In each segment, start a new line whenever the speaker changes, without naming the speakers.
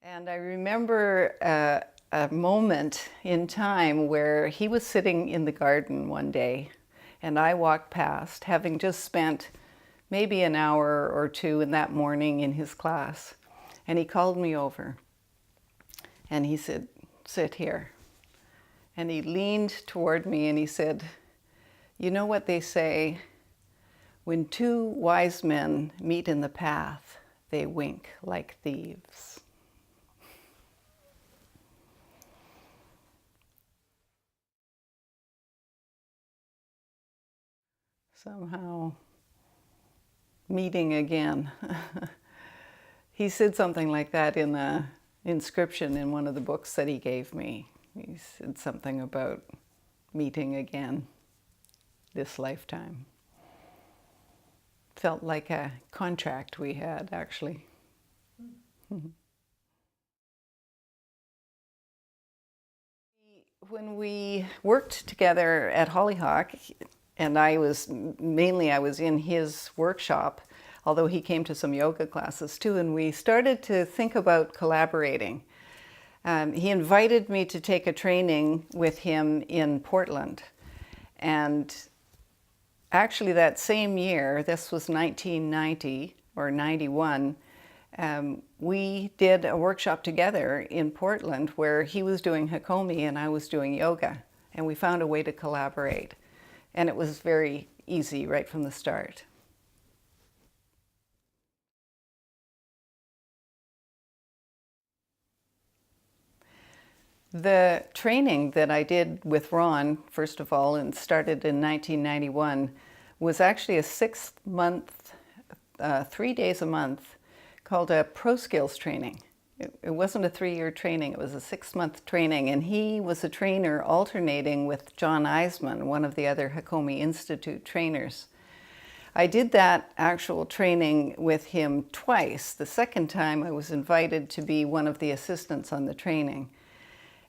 And I remember a moment in time where he was sitting in the garden one day, and I walked past, having just spent maybe an hour or two in that morning in his class. And he called me over, and he said, "Sit here." And he leaned toward me and he said, "You know what they say, when two wise men meet in the path, they wink like thieves." Somehow meeting again. He said something like that in the inscription in one of the books that he gave me. He said something about meeting again this lifetime. Felt like a contract we had, actually. When we worked together at Hollyhock, and I was in his workshop, although he came to some yoga classes too, and we started to think about collaborating. He invited me to take a training with him in Portland. And actually that same year, this was 1990 or 91, we did a workshop together in Portland where he was doing Hakomi and I was doing yoga. And we found a way to collaborate. And it was very easy right from the start. The training that I did with Ron, first of all, and started in 1991, was actually a 6-month, 3 days a month, called a Pro Skills training. It wasn't a 3-year training, it was a 6-month training, and he was a trainer alternating with John Eisman, one of the other Hakomi Institute trainers. I did that actual training with him twice. The second time I was invited to be one of the assistants on the training.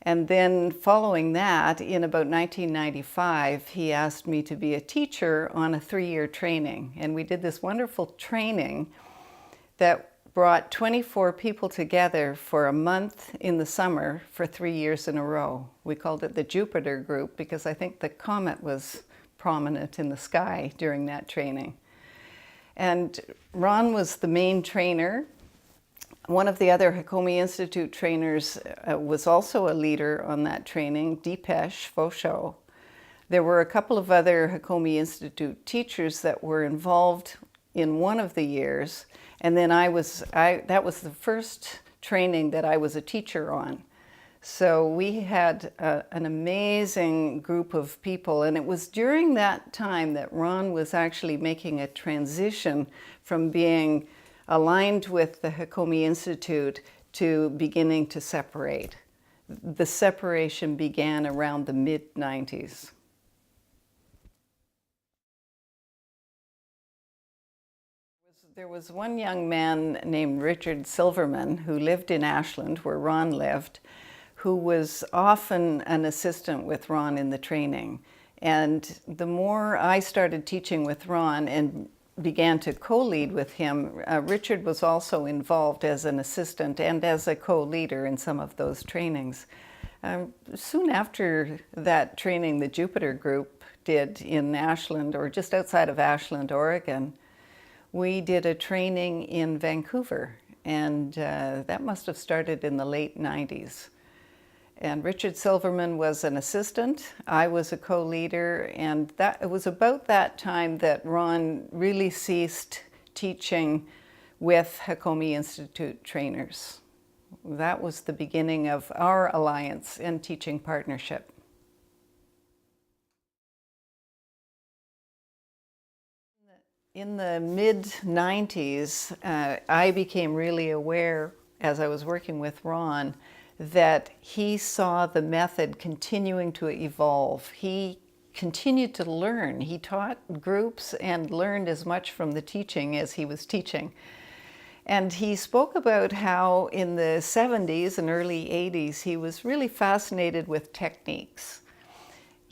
And then following that, in about 1995, he asked me to be a teacher on a 3-year training. And we did this wonderful training that brought 24 people together for a month in the summer for 3 years in a row. We called it the Jupiter group because I think the comet was prominent in the sky during that training. And Ron was the main trainer. One of the other Hakomi Institute trainers was also a leader on that training, Deepesh Fosho. There were a couple of other Hakomi Institute teachers that were involved in one of the years, and then that was the first training that I was a teacher on. So we had an amazing group of people, and it was during that time that Ron was actually making a transition from being aligned with the Hakomi Institute to beginning to separate. The separation began around the mid-90s. There was one young man named Richard Silverman who lived in Ashland, where Ron lived, who was often an assistant with Ron in the training. And the more I started teaching with Ron and began to co-lead with him, Richard was also involved as an assistant and as a co-leader in some of those trainings. Soon after that training the Jupiter group did in Ashland, or just outside of Ashland, Oregon, we did a training in Vancouver, and that must have started in the late 90s. And Richard Silverman was an assistant, I was a co-leader, and it was about that time that Ron really ceased teaching with Hakomi Institute trainers. That was the beginning of our alliance and teaching partnership. In the mid-90s, I became really aware, as I was working with Ron, that he saw the method continuing to evolve. He continued to learn. He taught groups and learned as much from the teaching as he was teaching. And he spoke about how in the 70s and early 80s, he was really fascinated with techniques.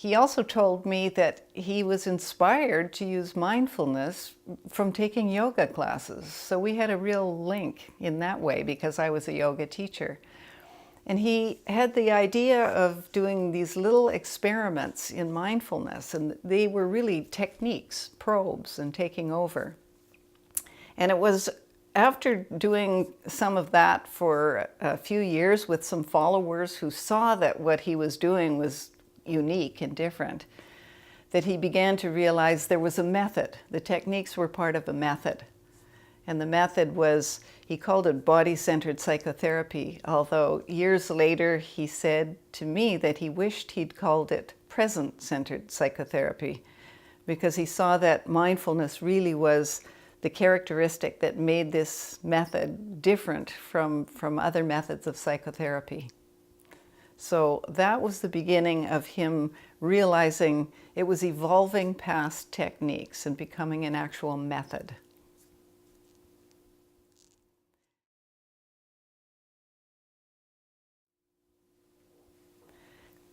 he also told me that he was inspired to use mindfulness from taking yoga classes. So we had a real link in that way because I was a yoga teacher. And he had the idea of doing these little experiments in mindfulness, and they were really techniques, probes, and taking over. And it was after doing some of that for a few years with some followers who saw that what he was doing was unique and different, that he began to realize there was a method. The techniques were part of a method. And the method was, he called it body-centered psychotherapy, although years later he said to me that he wished he'd called it present-centered psychotherapy, because he saw that mindfulness really was the characteristic that made this method different from other methods of psychotherapy. So that was the beginning of him realizing it was evolving past techniques and becoming an actual method.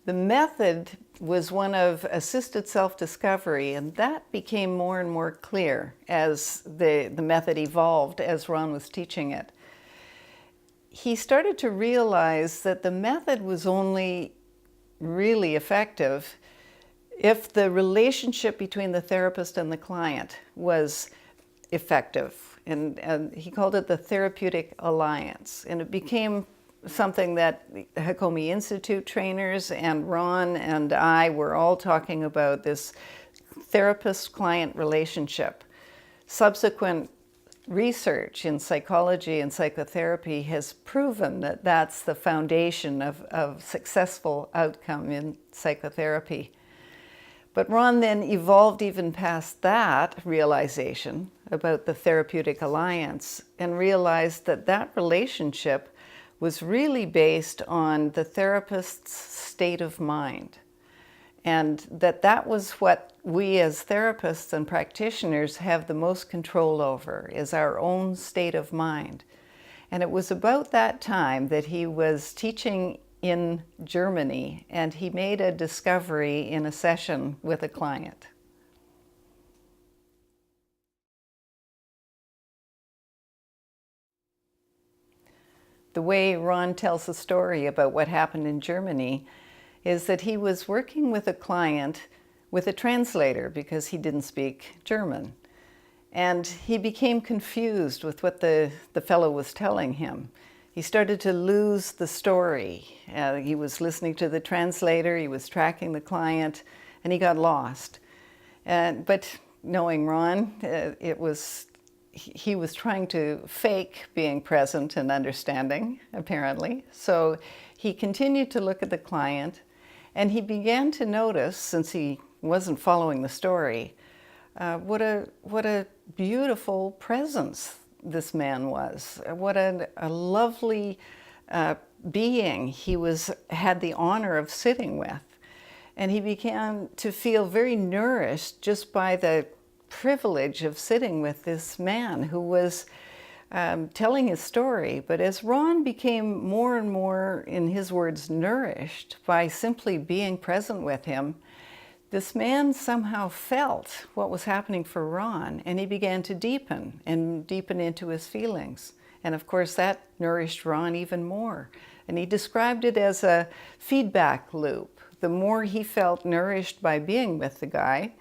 The method was one of assisted self-discovery, and that became more and more clear as the method evolved, as Ron was teaching it. He started to realize that the method was only really effective if the relationship between the therapist and the client was effective. And he called it the Therapeutic Alliance. And it became something that the Hakomi Institute trainers and Ron and I were all talking about, this therapist-client relationship. Subsequent research in psychology and psychotherapy has proven that that's the foundation of successful outcome in psychotherapy. But Ron then evolved even past that realization about the Therapeutic Alliance and realized that that relationship was really based on the therapist's state of mind. And that was what we as therapists and practitioners have the most control over, is our own state of mind. And it was about that time that he was teaching in Germany, and he made a discovery in a session with a client. The way Ron tells the story about what happened in Germany is that he was working with a client with a translator because he didn't speak German. And he became confused with what the fellow was telling him. He started to lose the story. He was listening to the translator, he was tracking the client, and he got lost. But knowing Ron, he was trying to fake being present and understanding, apparently. So he continued to look at the client, and he began to notice, since he wasn't following the story, what a beautiful presence this man was. What a lovely being he had the honor of sitting with. And he began to feel very nourished just by the privilege of sitting with this man who was telling his story. But as Ron became more and more, in his words, nourished by simply being present with him, this man somehow felt what was happening for Ron, and he began to deepen into his feelings. And of course, that nourished Ron even more. And he described it as a feedback loop. The more he felt nourished by being with the guy,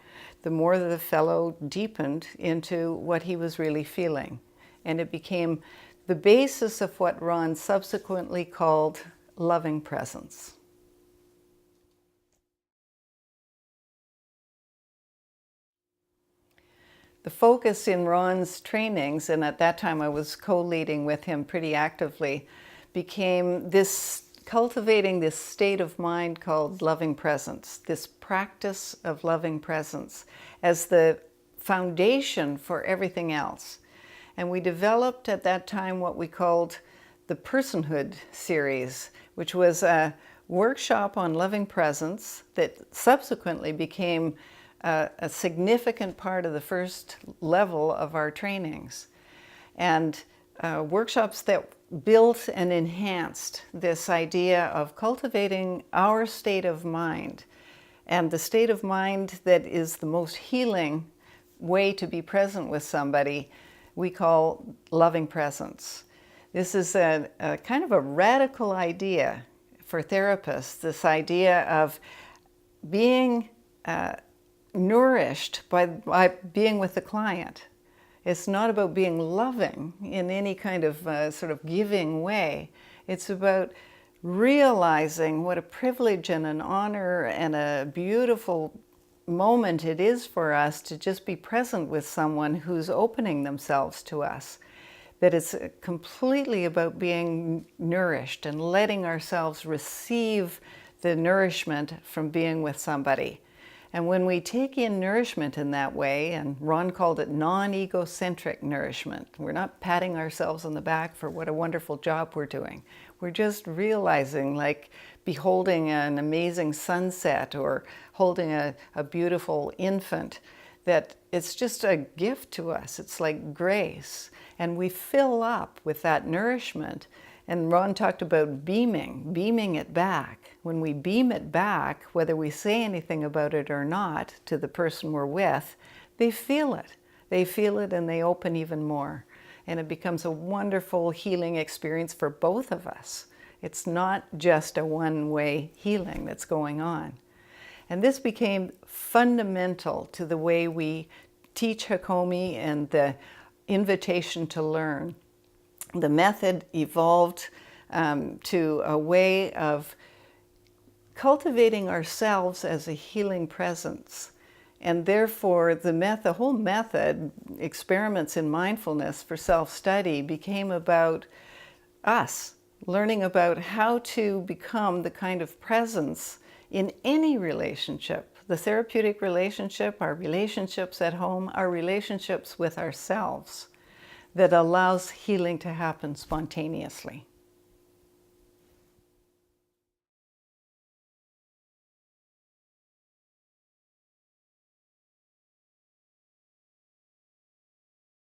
the more the fellow deepened into what he was really feeling. And it became the basis of what Ron subsequently called loving presence. The focus in Ron's trainings, and at that time I was co-leading with him pretty actively, became this cultivating this state of mind called loving presence, this practice of loving presence as the foundation for everything else. And we developed at that time what we called the Personhood series, which was a workshop on loving presence that subsequently became a significant part of the first level of our trainings. And workshops that built and enhanced this idea of cultivating our state of mind And the state of mind that is the most healing way to be present with somebody, we call loving presence. This is a kind of a radical idea for therapists, this idea of being nourished by being with the client. It's not about being loving in any kind of sort of giving way. It's about realizing what a privilege and an honor and a beautiful moment it is for us to just be present with someone who's opening themselves to us. That it's completely about being nourished and letting ourselves receive the nourishment from being with somebody. And when we take in nourishment in that way, and Ron called it non-egocentric nourishment, we're not patting ourselves on the back for what a wonderful job we're doing. We're just realizing, like beholding an amazing sunset or holding a beautiful infant, that it's just a gift to us. It's like grace. And we fill up with that nourishment. And Ron talked about beaming it back. When we beam it back, whether we say anything about it or not to the person we're with, they feel it. They feel it and they open even more. And it becomes a wonderful healing experience for both of us. It's not just a one-way healing that's going on. And this became fundamental to the way we teach Hakomi and the invitation to learn. The method evolved to a way of cultivating ourselves as a healing presence. And therefore, the whole method, experiments in mindfulness for self-study, became about us, learning about how to become the kind of presence in any relationship, the therapeutic relationship, our relationships at home, our relationships with ourselves, that allows healing to happen spontaneously.